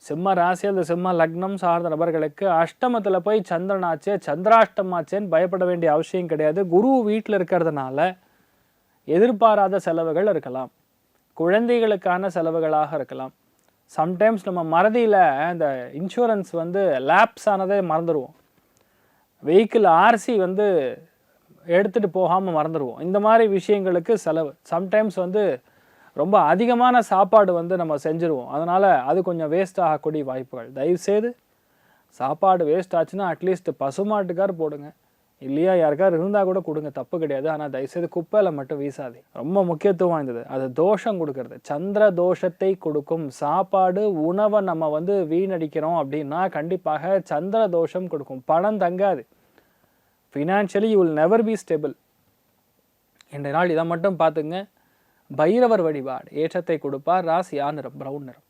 சிம்ம ராசி அல்லது சிம்ம லக்னம் சார்ந்த நபர்களுக்கு அஷ்டமத்தில் போய் சந்திரனாச்சே சந்திராஷ்டமாச்சேன்னு பயப்பட வேண்டிய அவசியம் கிடையாது. குரு வீட்டில் இருக்கிறதுனால எதிர்பாராத செலவுகள் இருக்கலாம், குழந்தைகளுக்கான செலவுகளாக இருக்கலாம். சம்டைம்ஸ் நம்ம மறதியில் இந்த இன்சூரன்ஸ் லேப்ஸ் ஆனதே மறந்துடுவோம். வெஹிக்கிள் ஆர்சி எடுத்துகிட்டு போகாமல் மறந்துடுவோம். இந்த மாதிரி விஷயங்களுக்கு செலவு. சம்டைம்ஸ் ரொம்ப அதிகமான சாப்பாடு நம்ம செஞ்சுருவோம். அதனால் அது கொஞ்சம் வேஸ்ட் ஆகக்கூடிய வாய்ப்புகள். தயவுசெய்து சாப்பாடு வேஸ்ட் ஆச்சுன்னா அட்லீஸ்ட் பசுமாட்டுக்கார் போடுங்க, இல்லையா யாருக்கார் இருந்தால் கூட கொடுங்க, தப்பு கிடையாது. ஆனால் தயவுசெய்து குப்பையில் மட்டும் வீசாதே. ரொம்ப முக்கியத்துவம் வாய்ந்தது. அது தோஷம் கொடுக்கறது, சந்திர தோஷத்தை கொடுக்கும். சாப்பாடு உணவை நம்ம வீணடிக்கிறோம் அப்படின்னா கண்டிப்பாக சந்திர தோஷம் கொடுக்கும். பணம் தங்காது. Financially you will never be stable. இன்றைய நாள் இதை மட்டும் பார்த்துங்க. பைரவர் வழிபாடு ஏற்றத்தை கொடுப்பார். ராசியா நிறம் பிரவுன் நிறம்.